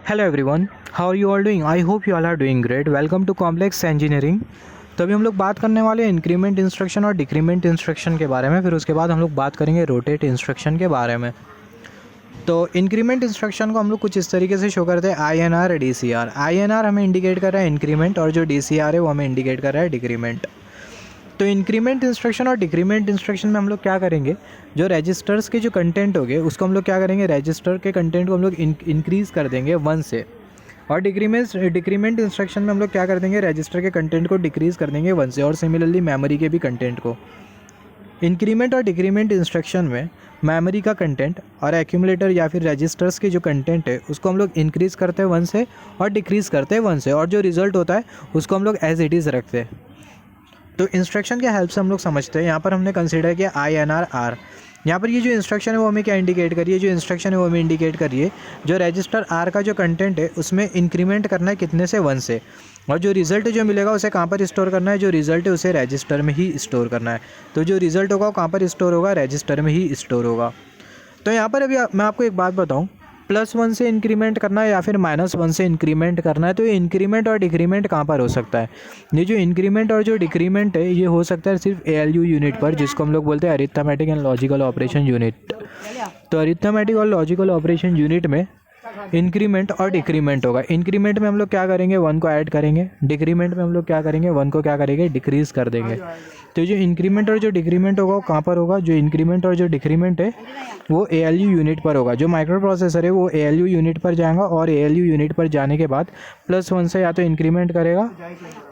Hello everyone, how are you all doing? I hope you all are doing great. Welcome to complex engineering. तो अभी हम लोग बात करने वाले हैं इंक्रीमेंट इंस्ट्रक्शन और डिक्रीमेंट इंस्ट्रक्शन के बारे में। फिर उसके बाद हम लोग बात करेंगे रोटेट इंस्ट्रक्शन के बारे में। तो इंक्रीमेंट इंस्ट्रक्शन को हम लोग कुछ इस तरीके से शो करते हैं, INR DCR। INR हमें इंडिकेट कर रहा है इंक्रीमेंट और जो DCR है वो हमें इंडिकेट कर रहा है डिक्रीमेंट। तो इंक्रीमेंट इंस्ट्रक्शन और डिक्रीमेंट इंस्ट्रक्शन में हम लोग क्या करेंगे, जो रजिस्टर्स के जो कंटेंट हो गए उसको हम लोग क्या करेंगे, रजिस्टर के कंटेंट को हम लोग इंक्रीज़ कर देंगे 1 से। और डिक्रीमेंट इंस्ट्रक्शन में हम लोग क्या कर देंगे, रजिस्टर के कंटेंट को डिक्रीज़ कर देंगे 1 से। और सिमिलरली मेमोरी के भी कंटेंट को। इंक्रीमेंट और डिक्रीमेंट इंस्ट्रक्शन में मेमोरी का कंटेंट और एक्यूमुलेटर या फिर रजिस्टर्स के जो कंटेंट है उसको हम लोग इंक्रीज़ करते हैं 1 से और डिक्रीज़ करते हैं 1 से। और जो रिज़ल्ट होता है उसको हम लोग एज इट इज़ रखते हैं। तो इंस्ट्रक्शन के हेल्प से हम लोग समझते हैं। यहाँ पर हमने कंसीडर किया INR R। यहाँ पर ये जो इंस्ट्रक्शन है वो हमें क्या इंडिकेट करिए, जो इंस्ट्रक्शन है वो हमें इंडिकेट करिए जो रजिस्टर R का जो कंटेंट है उसमें इंक्रीमेंट करना है कितने से, 1 से। और जो रिज़ल्ट जो मिलेगा उसे कहाँ पर स्टोर करना है, जो रिज़ल्ट है उसे रजिस्टर में ही स्टोर करना है। तो जो रिज़ल्ट होगा वो कहाँ पर स्टोर होगा, रजिस्टर में ही स्टोर होगा। तो यहाँ पर अभी मैं आपको एक बात बताऊँ, +1 से इंक्रीमेंट करना है या फिर -1 से इंक्रीमेंट करना है, तो ये इंक्रीमेंट और डिक्रीमेंट कहाँ पर हो सकता है। ये जो इंक्रीमेंट और जो डिक्रीमेंट है ये हो सकता है सिर्फ ALU यूनिट पर, जिसको हम लोग बोलते हैं arithmetic and logical operation unit. तो अरिथमेटिक और लॉजिकल ऑपरेशन यूनिट में इंक्रीमेंट और डिक्रीमेंट होगा। इंक्रीमेंट में हम लोग क्या करेंगे, 1 को ऐड करेंगे। डिक्रीमेंट में हम लोग क्या करेंगे, 1 को क्या करेंगे, डिक्रीज़ कर देंगे। तो जो इंक्रीमेंट और जो डिक्रीमेंट होगा वो कहाँ पर होगा, जो इंक्रीमेंट और जो डिक्रीमेंट है वो ALU यूनिट पर होगा। जो माइक्रो प्रोसेसर है वो ALU यूनिट पर जाएगा और ALU यूनिट पर जाने के बाद +1 से या तो इंक्रीमेंट करेगा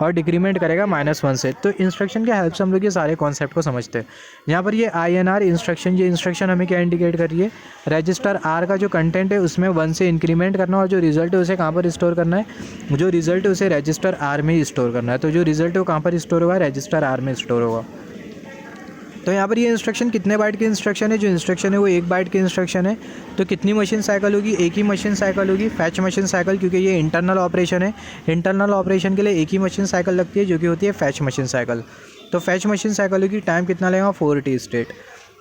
और डिक्रीमेंट करेगा -1 से। तो इंस्ट्रक्शन के हेल्प से हम लोग ये सारे कॉन्सेप्ट को समझते हैं। यहाँ पर ये INR इंस्ट्रक्शन, ये इंस्ट्रक्शन हमें क्या इंडिकेट कर रही है, रजिस्टर R का जो कंटेंट है उसमें 1 से इंक्रीमेंट करना और जो रिजल्ट है उसे कहाँ पर स्टोर करना है, जो रिजल्ट है उसे रजिस्टर R में ही स्टोर करना है। तो जो रिजल्ट है वो कहाँ पर स्टोर होगा, रजिस्टर R में स्टोर होगा। तो यहाँ पर ये इंस्ट्रक्शन कितने बाइट की इंस्ट्रक्शन है, जो इंस्ट्रक्शन है वो 1 बाइट की इंस्ट्रक्शन है। तो कितनी मशीन साइकिल होगी, एक ही मशीन साइकिल होगी, फैच मशीन साइकिल, क्योंकि ये इंटरनल ऑपरेशन है। इंटरनल ऑपरेशन के लिए एक ही मशीन साइकिल लगती है जो कि होती है फैच मशीन साइकिल। तो फैच मशीन साइकिल की टाइम कितना लगेगा, 4T स्टेट।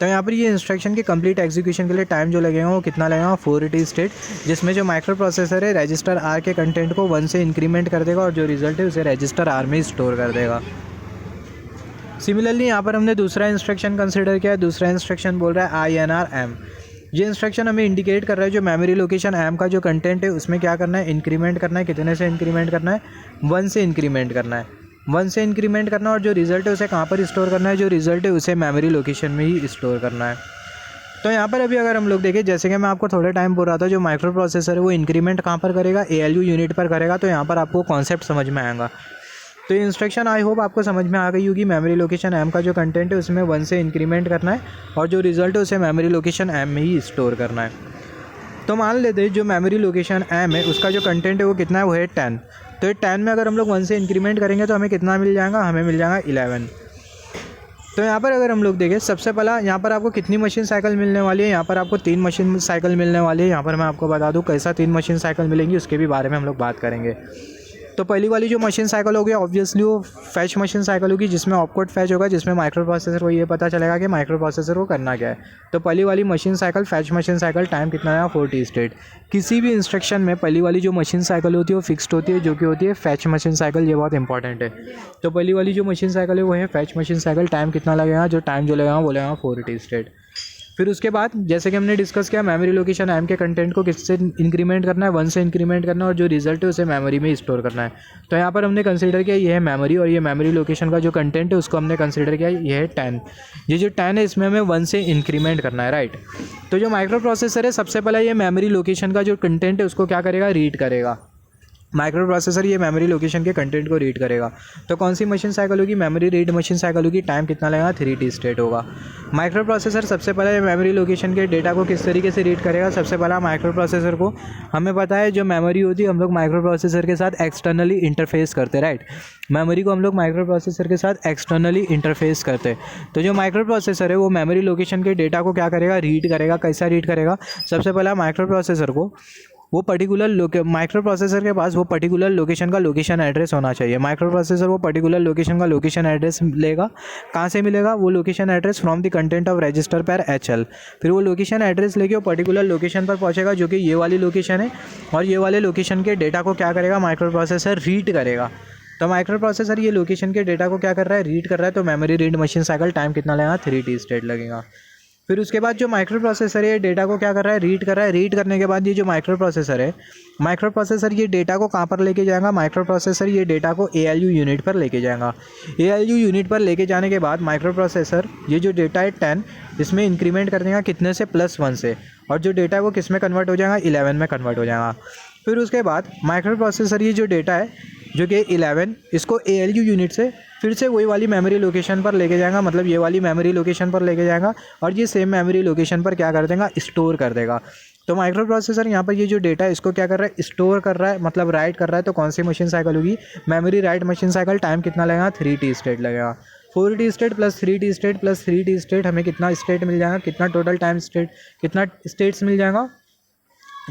तो यहाँ पर ये इंस्ट्रक्शन के कंप्लीट एग्जीक्यूशन के लिए टाइम जो लगेगा वो कितना लगेगा, 4T स्टेट, जिसमें जो माइक्रो प्रोसेसर है रजिस्टर R के कंटेंट को 1 से इंक्रीमेंट कर देगा और जो रिजल्ट है उसे रजिस्टर R में स्टोर कर देगा। सिमिलरली यहाँ पर हमने दूसरा इंस्ट्रक्शन कंसिडर किया है। दूसरा इंस्ट्रक्शन बोल रहा है INR M। ये इंस्ट्रक्शन हमें इंडिकेट कर रहा है जो मेमोरी लोकेशन M का जो कंटेंट है उसमें क्या करना है, इंक्रीमेंट करना है। कितने से इंक्रीमेंट करना है, 1 से इंक्रीमेंट करना है। 1 से इंक्रीमेंट करना और जो रिजल्ट है उसे कहाँ पर स्टोर करना है, जो रिजल्ट है उसे मेमोरी लोकेशन में ही स्टोर करना है। तो यहाँ पर अभी अगर हम लोग देखें, जैसे कि मैं आपको थोड़े टाइम बोल रहा था, जो माइक्रो प्रोसेसर है वो इंक्रीमेंट कहाँ पर करेगा, ALU यूनिट पर करेगा। तो यहाँ पर आपको कॉन्सेप्ट समझ में आएगा। तो ये इंस्ट्रक्शन आई होप आपको समझ में आ गई होगी। मेमोरी लोकेशन M का जो कंटेंट है उसमें 1 से इंक्रीमेंट करना है और जो रिजल्ट है उसे मेमोरी लोकेशन M में ही स्टोर करना है। तो मान लेते हैं जो मेमोरी लोकेशन M है उसका जो कंटेंट है वो कितना है, वो है 10। तो ये 10 में अगर हम लोग 1 से इंक्रीमेंट करेंगे तो हमें कितना मिल जाएगा, हमें मिल जाएगा 11। तो यहाँ पर अगर हम लोग देखें, सबसे पहला यहाँ पर आपको कितनी मशीन साइकिल मिलने वाली है, यहाँ पर आपको 3 मशीन साइकिल मिलने वाली है। यहाँ पर मैं आपको बता दूँ कैसा 3 मशीन साइकिल मिलेंगी उसके भी बारे में हम लोग बात करेंगे। तो पहली वाली जो मशीन साइकिल होगी ऑब्वियसली वो फैच मशीन साइकिल होगी, जिसमें ऑपकोड फैच होगा, जिसमें माइक्रो प्रोसेसर को ये पता चलेगा कि माइक्रो प्रोसेसर को करना क्या है। तो पहली वाली machine cycle, fetch machine cycle, time कितना है, 4T स्टेट। किसी भी इंस्ट्रक्शन में पहली वाली जो मशीन साइकिल होती है वो फिक्स्ड होती है, जो कि होती है फैच मशीन साइकिल। ये बहुत इंपॉर्टेंट है। तो पहली वाली जो मशीन साइकिल है वो है फैच मशीन साइकिल। टाइम कितना लगेगा, जो टाइम जो लगेगा वो लगेगा 4T स्टेट। फिर उसके बाद जैसे कि हमने डिस्कस किया, मेमोरी लोकेशन M के कंटेंट को किससे इंक्रीमेंट करना है, 1 से इंक्रीमेंट करना है और जो रिजल्ट है उसे मेमोरी में स्टोर करना है। तो यहाँ पर हमने कंसीडर किया ये है मेमोरी, और ये मेमोरी लोकेशन का जो कंटेंट है उसको हमने कंसीडर किया ये है 10। ये जो 10 है इसमें हमें 1 से इंक्रीमेंट करना है, राइट। तो जो माइक्रो प्रोसेसर है सबसे पहले ये मेमोरी लोकेशन का जो कंटेंट है उसको क्या करेगा, रीड करेगा। माइक्रो प्रोसेसर ये मेमोरी लोकेशन के कंटेंट को रीड करेगा। तो कौन सी मशीन साइकिल होगी, मेमोरी रीड मशीन साइकिल होगी। टाइम कितना लगेगा, 3T स्टेट होगा। माइक्रो प्रोसेसर सबसे पहले मेमोरी लोकेशन के डेटा को किस तरीके से रीड करेगा, सबसे पहला माइक्रो प्रोसेसर को हमें पता है जो मेमोरी होती है हम लोग माइक्रो प्रोसेसर के साथ एक्सटर्नली इंटरफेस करते हैं, राइट। मेमोरी को हम लोग माइक्रो प्रोसेसर के साथ एक्सटर्नली इंटरफेस करते हैं। तो जो माइक्रो प्रोसेसर है वो मेमोरी लोकेशन के डेटा को क्या करेगा, रीड करेगा। कैसा रीड करेगा, सबसे पहला माइक्रो प्रोसेसर को वो पर्टिकुलर माइक्रो प्रोसेसर के पास वो पर्टिकुलर लोकेशन का लोकेशन एड्रेस होना चाहिए। माइक्रो प्रोसेसर वो पर्टिकुलर लोकेशन का लोकेशन एड्रेस लेगा। कहाँ से मिलेगा? वो location address from the content of register पर HL। फिर वो लोकेशन एड्रेस लेके वो पर्टिकुलर लोकेशन पर पहुँचेगा जो कि ये वाली लोकेशन है, और ये वाले लोकेशन के डेटा को क्या करेगा? माइक्रो प्रोसेसर रीड करेगा। तो माइक्रो प्रोसेसर ये लोकेशन के डेटा को क्या कर रहा है? रीड कर रहा है। तो memory read machine cycle time कितना लगेगा? 3T स्टेट लगेगा। फिर उसके बाद जो माइक्रो प्रोसेसर है डेटा को क्या कर रहा है? रीड कर रहा है। रीड करने के बाद ये जो माइक्रो प्रोसेसर है, माइक्रो प्रोसेसर ये डेटा को कहाँ पर लेके जाएगा? माइक्रो प्रोसेसर ये डेटा को ALU यूनिट पर लेके जाएगा। ALU यूनिट पर लेके जाने के बाद माइक्रो प्रोसेसर ये जो डेटा है 10, इसमें इंक्रीमेंट कर देगा कितने से? +1 से। और जो डेटा है वो किस में कन्वर्ट हो जाएगा? 11 में कन्वर्ट हो जाएगा। फिर उसके बाद माइक्रो प्रोसेसर ये जो डेटा है जो कि 11, इसको ALU यूनिट से फिर से वही वाली मेमोरी लोकेशन पर लेके जाएगा, मतलब ये वाली मेमोरी लोकेशन पर लेके जाएगा, और ये सेम मेमोरी लोकेशन पर क्या कर देगा? स्टोर कर देगा। तो माइक्रो प्रोसेसर यहाँ पर ये जो डेटा है इसको क्या कर रहा है? स्टोर कर रहा है, मतलब राइट कर रहा है। तो कौन सी मशीन साइकिल होगी? Memory write machine cycle. Time कितना लगेगा? 3T स्टेट लगेगा। 4T state plus 3T state plus 3T state, हमें कितना स्टेट मिल जाएगा? कितना टोटल टाइम स्टेट, कितना स्टेट्स मिल जाएगा?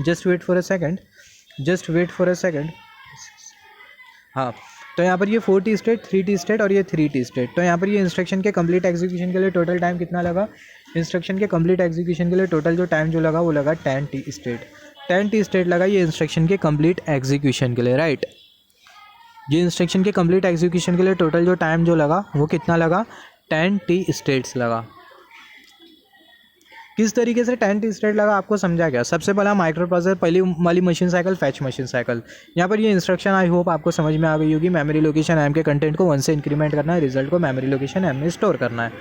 Just wait for a second. हाँ, तो यहाँ पर ये 4T स्टेट, 3T स्टेट और ये 3T स्टेट। तो यहाँ पर ये इंस्ट्रक्शन के कंप्लीट एग्जीक्यूशन के लिए टोटल टाइम कितना लगा? इंस्ट्रक्शन के कंप्लीट एग्जीक्यूशन के लिए टोटल जो टाइम जो लगा वो लगा 10T स्टेट। 10T स्टेट लगा ये इंस्ट्रक्शन के कंप्लीट एग्जीक्यूशन के लिए, राइट। ये इंस्ट्रक्शन के कंप्लीट एग्जीक्यूशन के लिए टोटल जो टाइम जो लगा वो कितना लगा? 10T स्टेट्स लगा। किस तरीके से 10T स्टेट लगा आपको समझा गया? सबसे पहला माइक्रो प्रोसेसर, पहली वाली machine cycle fetch machine cycle. यहाँ पर ये इंस्ट्रक्शन आई होप आपको समझ में आ गई होगी। मेमोरी लोकेशन M के कंटेंट को 1 से इंक्रीमेंट करना है, रिजल्ट को मेमोरी लोकेशन M में स्टोर करना है।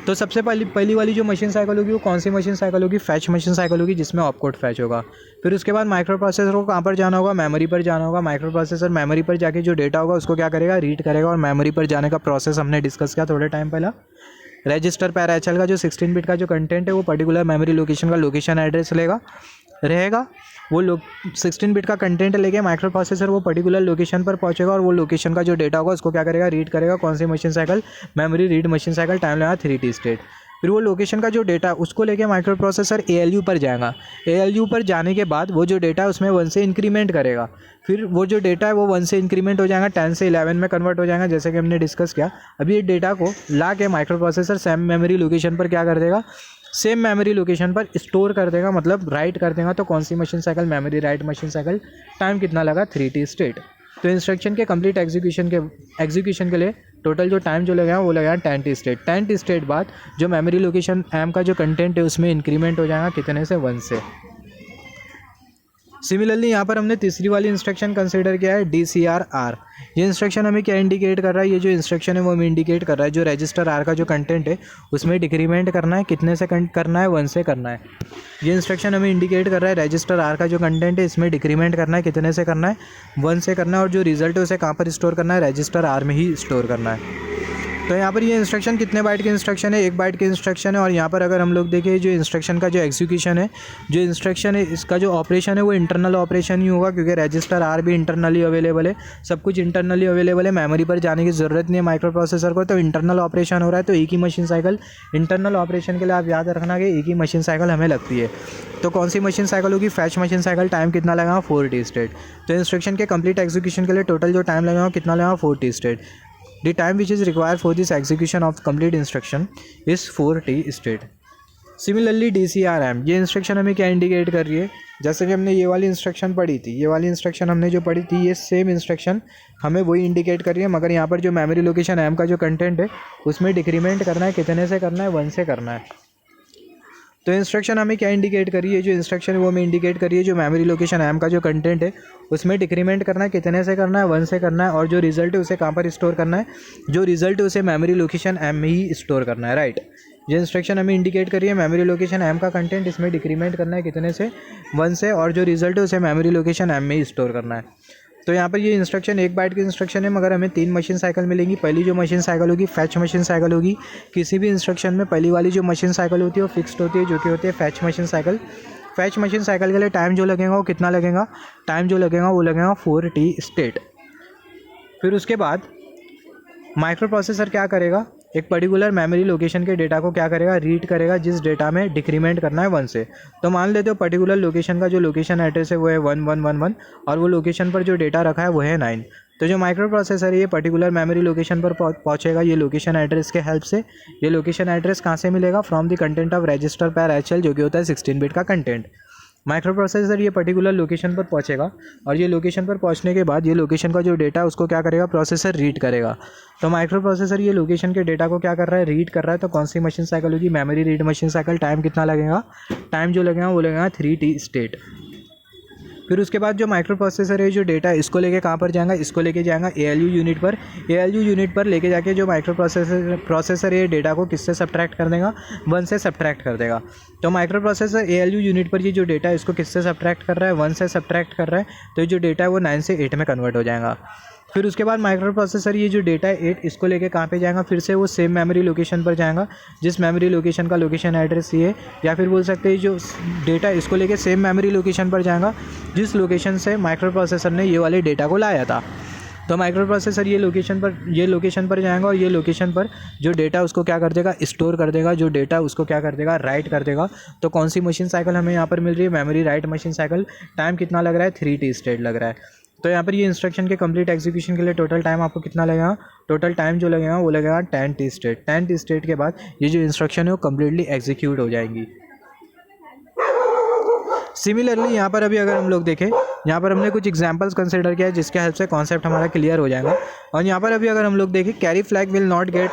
तो सबसे पहली वाली जो मशीन साइकिल होगी वो कौन सी मशीन साइकिल होगी? फैच मशीन साइकिल होगी, जिसमें ऑपकोड फैच होगा। फिर उसके बाद माइक्रो प्रोसेसर को कहाँ पर जाना होगा? मेमोरी पर जाना होगा। माइक्रो प्रोसेसर मेमोरी पर जाके जो डेटा होगा उसको क्या करेगा? रीड करेगा। और मेमोरी पर जाने का प्रोसेस हमने डिस्कस किया थोड़े टाइम पहला। रजिस्टर पर HL का जो 16 बिट का जो कंटेंट है वो पर्टिकुलर मेमोरी लोकेशन का लोकेशन एड्रेस रहेगा। वो 16 बिट का कंटेंट लेके माइक्रो प्रोसेसर वो पर्टिकुलर लोकेशन पर पहुंचेगा, और वो लोकेशन का जो डेटा होगा उसको क्या करेगा? रीड करेगा। कौन सी machine cycle? Memory read machine cycle. Time लगा 3T स्टेट। फिर वो लोकेशन का जो डेटा उसको लेके माइक्रो प्रोसेसर ALU पर जाएगा। ALU पर जाने के बाद वो जो डेटा है उसमें 1 से इंक्रीमेंट करेगा। फिर वो जो डेटा है वो 1 से इंक्रीमेंट हो जाएगा, 10 से 11 में कन्वर्ट हो जाएगा, जैसे कि हमने डिस्कस किया। अभी ये डेटा को ला के microprocessor same memory location पर क्या कर देगा? सेम मेमोरी लोकेशन पर स्टोर कर देगा, मतलब राइट कर देगा। तो कौन सी machine cycle? Memory write machine cycle. Time कितना लगा? 3T state. तो इंस्ट्रक्शन के कंप्लीट एग्जीक्यूशन के लिए टोटल जो टाइम जो लगेगा वो लगेगा 10T स्टेट। 10T स्टेट बाद जो मेमोरी लोकेशन M का जो कंटेंट है उसमें इंक्रीमेंट हो जाएगा कितने से? 1 से। सिमिलरली यहाँ पर हमने तीसरी वाली इंस्ट्रक्शन कंसीडर किया है DCR-R। ये इंस्ट्रक्शन हमें क्या इंडिकेट कर रहा है? ये जो इंस्ट्रक्शन है वो हमें इंडिकेट कर रहा है जो रजिस्टर R का जो कंटेंट है उसमें डिक्रीमेंट करना है, कितने से करना है? 1 से करना है। ये इंस्ट्रक्शन हमें इंडिकेट कर रहा है रजिस्टर R का जो कंटेंट है इसमें डिक्रीमेंट करना है, कितने से करना है? 1 से करना है। और जो रिजल्ट है उसे कहाँ पर स्टोर करना है? रजिस्टर R में ही स्टोर करना है। तो यहाँ पर ये इंस्ट्रक्शन कितने बाइट की इंस्ट्रक्शन है? 1 बाइट की इंस्ट्रक्शन है। और यहाँ पर अगर हम लोग देखें जो इंस्ट्रक्शन का जो एग्जीक्यूशन है, जो इंस्ट्रक्शन है इसका जो ऑपरेशन है वो इंटरनल ऑपरेशन ही होगा, क्योंकि रजिस्टर R भी इंटरनली अवेलेबल है, सब कुछ इंटरनली अवेलेबल है। मेमोरी पर जाने की ज़रूरत नहीं है माइक्रो प्रोसेसर को, तो इंटरनल ऑपरेशन हो रहा है। तो एक ही मशीन साइकिल इंटरनल ऑपरेशन के लिए आप याद रखना कि एक ही मशीन साइकिल हमें लगती है। तो कौन सी मशीन साइकिल होगी? Fetch machine cycle. टाइम कितना लगेगा? 4T state. तो इंस्ट्रक्शन के कंप्लीट एग्जीक्यूशन के लिए टोटल जो टाइम लगेगा कितना लगेगा? 4T state. The time which is required for this execution of complete instruction is 4T state. Similarly DCR-M, ये इंस्ट्रक्शन हमें क्या इंडिकेट कर रही है? जैसे कि हमने ये वाली इंस्ट्रक्शन पढ़ी थी, ये वाली इंस्ट्रक्शन हमने जो पढ़ी थी ये सेम इंस्ट्रक्शन हमें वही इंडिकेट कर रही है, मगर यहाँ पर जो मेमोरी लोकेशन M का जो कंटेंट है उसमें डिक्रीमेंट करना है, कितने से करना है? 1 से करना है। तो इंस्ट्रक्शन हमें क्या इंडिकेट करी है? जो इंस्ट्रक्शन है वो हमें इंडिकेट करिए जो मेमोरी लोकेशन M का जो कंटेंट है उसमें डिक्रीमेंट करना है, कितने से करना है? 1 से करना है। और जो रिजल्ट है उसे कहाँ पर स्टोर करना है? जो रिजल्ट है उसे मेमोरी लोकेशन M में ही स्टोर करना है, राइट। ये इंस्ट्रक्शन हमें इंडिकेट करिए मेमोरी लोकेशन M का कंटेंट इसमें डिक्रीमेंट करना है, कितने से? 1 से। और जो रिजल्ट है उसे मेमोरी लोकेशन M में ही स्टोर करना है। तो यहाँ पर ये इंस्ट्रक्शन 1 बाइट की इंस्ट्रक्शन है, मगर हमें 3 मशीन साइकिल मिलेंगी। पहली जो मशीन साइकिल होगी फैच मशीन साइकिल होगी। किसी भी इंस्ट्रक्शन में पहली वाली जो मशीन साइकिल होती है वो फिक्स्ड होती है, जो कि होती है fetch machine cycle. Fetch machine cycle के लिए टाइम जो लगेगा वो कितना लगेगा? टाइम जो लगेगा वो लगेगा 4T स्टेट। फिर उसके बाद माइक्रो प्रोसेसर क्या करेगा? एक पर्टिकुलर मेमोरी लोकेशन के डेटा को क्या करेगा, रीड करेगा, जिस डेटा में डिक्रीमेंट करना है 1 से। तो मान लेते हो पर्टिकुलर लोकेशन का जो लोकेशन एड्रेस है वो है 1111 और वो लोकेशन पर जो डेटा रखा है वो है 9। तो जो माइक्रो प्रोसेसर है ये पर्टिकुलर मेमोरी लोकेशन पर पहुंचेगा ये लोकेशन एड्रेस के हेल्प से। ये लोकेशन एड्रेस कहाँ से मिलेगा, from the content of register पैर HL, जो कि होता है 16 बिट का कंटेंट। माइक्रो प्रोसेसर ये पर्टिकुलर लोकेशन पर पहुंचेगा और ये लोकेशन पर पहुंचने के बाद ये लोकेशन का जो डेटा है उसको क्या करेगा, प्रोसेसर रीड करेगा। तो माइक्रो प्रोसेसर ये लोकेशन के डेटा को क्या कर रहा है, रीड कर रहा है। तो कौन सी मशीन साइकिल होगी, memory read machine cycle. Time कितना लगेगा, टाइम जो लगेगा वो लगेगा 3T स्टेट। फिर उसके बाद जो माइक्रो प्रोसेसर है जो डेटा है इसको लेके कहाँ पर जाएगा, इसको लेके जाएगा ALU यूनिट पर। ALU यूनिट पर लेके जाके जो माइक्रो प्रोसेसर ये डेटा को किससे सब्ट्रैक्ट कर देगा, 1 से सब्ट्रैक्ट कर देगा। तो माइक्रो प्रोसेसर ALU यूनिट पर ये जो डेटा है इसको किससे सब्ट्रैक्ट कर रहा है, 1 से सब्ट्रैक्ट कर रहा है। तो ये जो डेटा है वो 9 से 8 में कन्वर्ट हो जाएगा। फिर उसके बाद माइक्रो प्रोसेसर ये जो डेटा है 8 इसको लेके कहाँ पे जाएगा, फिर से वो सेम मेमोरी लोकेशन पर जाएगा जिस मेमोरी लोकेशन का लोकेशन एड्रेस ये है, या फिर बोल सकते हैं जो डेटा इसको लेके सेम मेमोरी लोकेशन पर जाएगा जिस लोकेशन से माइक्रो प्रोसेसर ने ये वाले डेटा को लाया था। तो माइक्रो प्रोसेसर ये लोकेशन पर जाएगा और ये लोकेशन पर जो डेटा उसको क्या कर देगा, स्टोर कर देगा। जो डेटा उसको क्या कर देगा, राइट कर देगा। तो कौन सी मशीन साइकिल हमें यहाँ पर मिल रही है, memory write machine cycle. Time कितना लग रहा है, 3T स्टेट लग रहा है। तो यहाँ पर ये इंस्ट्रक्शन के कंप्लीट एग्जीक्यूशन के लिए टोटल टाइम आपको कितना लगेगा, टोटल टाइम जो लगेगा वो लगेगा 10T स्टेट। 10T स्टेट के बाद ये जो इंस्ट्रक्शन है वो कम्प्लीटली एग्जीक्यूट हो जाएंगी। सिमिलरली यहाँ पर अभी अगर हम लोग देखें, यहाँ पर हमने कुछ एग्जांपल्स कंसिडर किया है जिसके हेल्प से कॉन्सेप्ट हमारा क्लियर हो जाएगा। और यहाँ पर अभी अगर हम लोग देखें, carry flag will not gate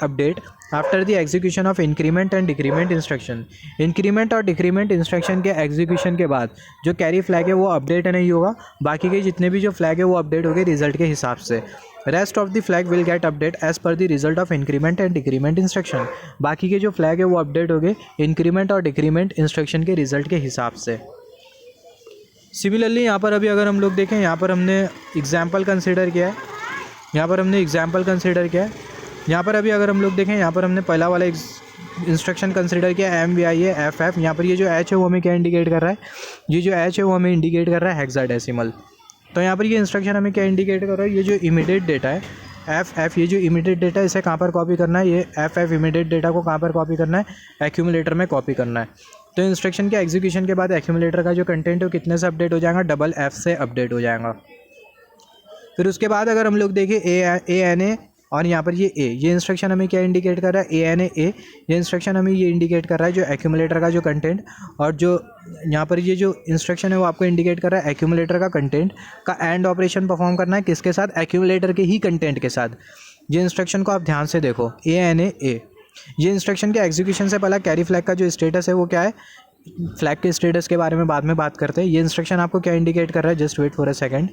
update after the execution of increment and decrement instruction. Increment और डिक्रीमेंट इंस्ट्रक्शन के एग्जीक्यूशन के बाद जो कैरी फ्लैग है वो अपडेट नहीं होगा, बाकी के जितने भी जो फ्लैग है वो अपडेट हो गए रिजल्ट के हिसाब से। Rest of the flag will get update as per the result of increment and decrement instruction. बाकी के जो फ्लैग है वो अपडेट हो गए इंक्रीमेंट और डिक्रीमेंट इंस्ट्रक्शन के रिजल्ट के हिसाब से। सिमिलरली यहाँ पर अभी अगर हम लोग देखें, यहाँ पर हमने एग्जाम्पल कंसिडर किया है, यहाँ पर अभी अगर हम लोग देखें, यहाँ पर हमने पहला वाला इंस्ट्रक्शन कंसिडर किया MVIA FF। यहाँ पर ये जो H है वो हमें क्या इंडिकेट कर रहा है, ये जो H है वो हमें इंडिकेट कर रहा है हेक्साडेसिमल। तो यहाँ पर ये इंस्ट्रक्शन हमें क्या इंडिकेट कर रहा है, ये जो इमीडिएट डेटा है FF, ये जो इमीडिएट डेटा है इसे कहाँ पर कॉपी करना है, ये FF इमीडिएट डेटा को कहाँ पर कॉपी करना है, एक्यूमुलेटर में कॉपी करना है। तो इंस्ट्रक्शन के एग्जीक्यूशन के बाद एक्यूमुलेटर का जो कंटेंट है वो कितने से अपडेट हो जाएगा, DF से अपडेट हो जाएगा। फिर उसके बाद अगर हम लोग देखें ANA और यहाँ पर ये इंस्ट्रक्शन हमें क्या इंडिकेट कर रहा है, ANA ये इंस्ट्रक्शन हमें ये इंडिकेट कर रहा है जो एक्यूमुलेटर का जो कंटेंट, और जो यहाँ पर ये जो इंस्ट्रक्शन है वो आपको इंडिकेट कर रहा है एक्यूमुलेटर का कंटेंट का एंड ऑपरेशन परफॉर्म करना है किसके साथ, एक्यूमुलेटर के ही कंटेंट के साथ। ये इंस्ट्रक्शन को आप ध्यान से देखो, ANA ये इंस्ट्रक्शन के एग्जीक्यूशन से पहला कैरी फ्लैग का जो स्टेटस है वो क्या है, फ्लैग के स्टेटस के बारे में बाद में बात करते हैं। ये इंस्ट्रक्शन आपको क्या इंडिकेट कर रहा है, just wait for a second.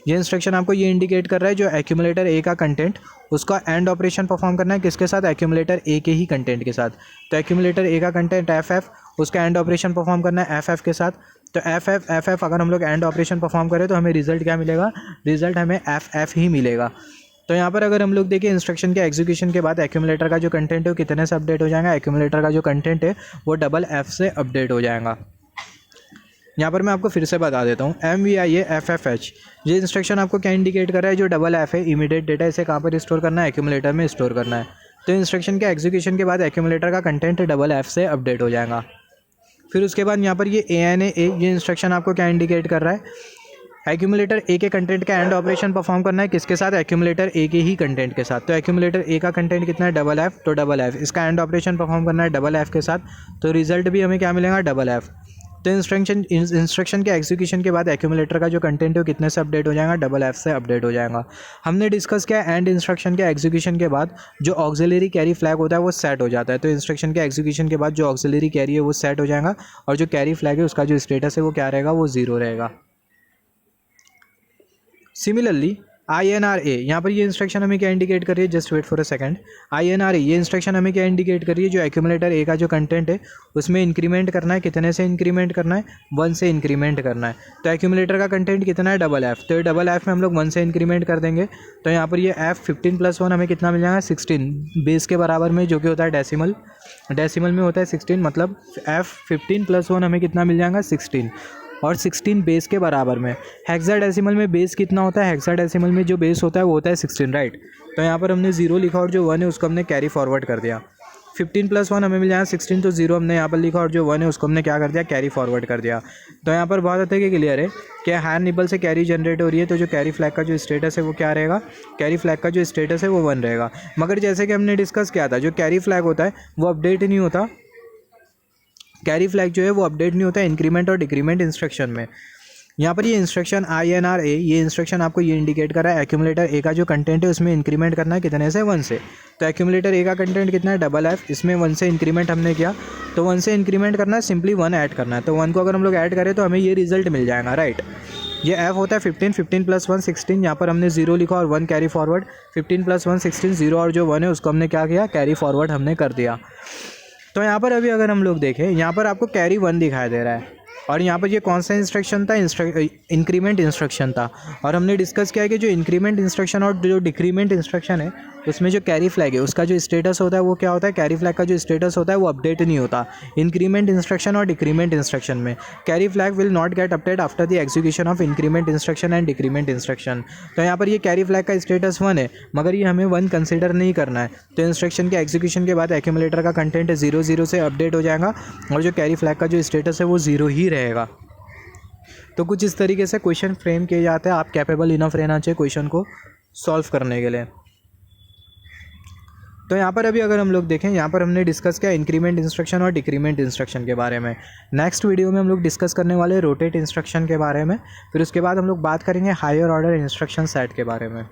ये इंस्ट्रक्शन आपको ये इंडिकेट कर रहा है जो एक्यूमुलेटर A का कंटेंट उसका एंड ऑपरेशन परफॉर्म करना है किसके साथ, एक्यूमुलेटर A के ही कंटेंट के साथ। तो एक्यूमुलेटर A का कंटेंट FF, उसका एंड ऑपरेशन परफॉर्म करना है FF के साथ। तो FF अगर हम लोग एंड ऑपरेशन परफॉर्म करें तो हमें रिजल्ट क्या मिलेगा, रिजल्ट हमें FF ही मिलेगा। तो यहाँ पर अगर हम लोग देखें इंस्ट्रक्शन के एग्जीक्यूशन के बाद एक्यूमुलेटर का जो कंटेंट है वो कितने से अपडेट हो जाएगा, एक्यूमुलेटर का जो कंटेंट है वो DF से अपडेट हो जाएगा। यहाँ पर मैं आपको फिर से बता देता हूँ, MVIA FFH ये इंस्ट्रक्शन आपको क्या इंडिकेट कर रहा है, जो DF है इमीडिएट डेटा इसे कहाँ पर स्टोर करना है, एक्यूमुलेटर में स्टोर करना है। तो इंस्ट्रक्शन के एग्जीक्यूशन के बाद एक्यूमुलेटर का कंटेंट DF से अपडेट हो जाएगा। फिर उसके बाद यहाँ पर ये ANA ये इंस्ट्रक्शन आपको क्या इंडिकेट कर रहा है, एक्यूमुलेटर A के कंटेंट का एंड ऑपरेशन परफॉर्म करना है किसके साथ, एक्यूमुलेटर A के ही कंटेंट के साथ। तो एक्यूमुलेटर A का कंटेंट कितना है, DF, तो DF इसका एंड ऑपरेशन परफॉर्म करना है DF के साथ। तो रिजल्ट भी हमें क्या मिलेगा, DF। तो इंस्ट्रक्शन के एग्जीक्यूशन के बाद एक्यूमुलेटर का जो कंटेंट है वो कितने से अपडेट हो जाएगा, DF से अपडेट हो जाएगा। हमने डिस्कस किया एंड इंस्ट्रक्शन के एग्जीक्यूशन के बाद जो ऑक्सिलरी कैरी फ्लैग होता है वो सेट हो जाता है। तो इंस्ट्रक्शन के एग्जीक्यूशन के बाद जो ऑक्सिलरी कैरी है वो सेट हो जाएगा और जो कैरी फ्लैग है उसका जो स्टेटस है वो क्या रहेगा, वो 0 रहेगा। सिमिलरली INRA यहाँ पर ये इंस्ट्रक्शन हमें क्या इंडिकेट कर रही है, just wait for a second. INRA ये इंस्ट्रक्शन हमें क्या इंडिकेट कर रही है, जो एक्यूमुलेटर A का जो कंटेंट है उसमें इंक्रीमेंट करना है, कितने से इंक्रीमेंट करना है, 1 से इंक्रीमेंट करना है। तो एक्यूमुलेटर का कंटेंट कितना है, DF, तो DF में हम लोग 1 से इंक्रीमेंट कर देंगे। तो यहाँ पर ये F15 + 1 हमें कितना मिल जाएगा, 16 बेस के बराबर में, जो कि होता है डेसिमल में होता है 16, मतलब F15 + 1 हमें कितना मिल जाएगा, 16। और 16 बेस के बराबर में। हेक्साडेसिमल में बेस कितना होता है, हेक्साडेसिमल में जो बेस होता है वो होता है 16, राइट। तो यहाँ पर हमने 0 लिखा और जो 1 है उसको हमने कैरी फॉरवर्ड कर दिया। 15 + 1 हमें मिल जाएगा 16, तो 0 हमने यहाँ पर लिखा और जो 1 है उसको हमने क्या कर दिया, कैरी फॉरवर्ड कर दिया। तो यहाँ पर बहुत अच्छे कि क्लियर है कि हायर निबल से कैरी जनरेट हो रही है, तो जो कैरी फ्लैग का जो स्टेटस है वो क्या रहेगा, कैरी फ्लैग का जो स्टेटस है वो 1 रहेगा। मगर जैसे कि हमने डिस्कस किया था, जो कैरी फ्लैग होता है वो अपडेट नहीं होता, कैरी फ्लैग जो है वो अपडेट नहीं होता इंक्रीमेंट और डिक्रीमेंट इंस्ट्रक्शन में। यहाँ पर ये इंस्ट्रक्शन INR A, ये इंस्ट्रक्शन आपको ये इंडिकेट कर रहा है एक्यूमुलेटर A का जो कंटेंट है उसमें इंक्रीमेंट करना है कितने से, 1 से। तो एक्यूमुलेटर A का कंटेंट कितना है, FF, इसमें 1 से इंक्रीमेंट हमने किया, तो 1 से इंक्रीमेंट करना है, सिंपली 1 ऐड करना है। तो 1 को अगर हम लोग ऐड करें तो हमें ये रिजल्ट मिल जाएगा, राइट। ये F होता है 15 + 1 16, यहाँ पर हमने 0 लिखा और 1 कैरी फॉरवर्ड, 15 + 1 16, 0 और जो 1 है उसको हमने क्या किया, कैरी फॉरवर्ड हमने कर दिया। तो यहाँ पर अभी अगर हम लोग देखें, यहाँ पर आपको कैरी 1 दिखाई दे रहा है और यहाँ पर ये कौन सा इंस्ट्रक्शन था, इंक्रीमेंट इंस्ट्रक्शन था। और हमने डिस्कस किया कि जो इंक्रीमेंट इंस्ट्रक्शन और जो डिक्रीमेंट इंस्ट्रक्शन है उसमें जो कैरी फ्लैग है उसका जो स्टेटस होता है वो क्या होता है, कैरी फ्लैग का जो स्टेटस होता है वो अपडेट नहीं होता इंक्रीमेंट इंस्ट्रक्शन और डिक्रीमेंट इंस्ट्रक्शन में। Carry flag will not gate update after the execution of increment instruction and decrement instruction. तो यहाँ पर ये कैरी फ्लैग का स्टेटस 1 है, मगर ये हमें 1 कंसिडर नहीं करना है। तो इंस्ट्रक्शन के एग्जीक्यूशन के बाद एक्यूमुलेटर का कंटेंट 0 0 से अपडेट हो जाएगा और जो कैरी फ्लैग का जो स्टेटस है वो 0 ही रहेगा। तो कुछ इस तरीके से क्वेश्चन फ्रेम किए जाते हैं, आप कैपेबल इनफ रहना चाहिए क्वेश्चन को सॉल्व करने के लिए। तो यहाँ पर अभी अगर हम लोग देखें, यहाँ पर हमने डिस्कस किया इंक्रीमेंट इंस्ट्रक्शन और डिक्रीमेंट इंस्ट्रक्शन के बारे में। नेक्स्ट वीडियो में हम लोग डिस्कस करने वाले रोटेट इंस्ट्रक्शन के बारे में, फिर उसके बाद हम लोग बात करेंगे हायर ऑर्डर इंस्ट्रक्शन सेट के बारे में।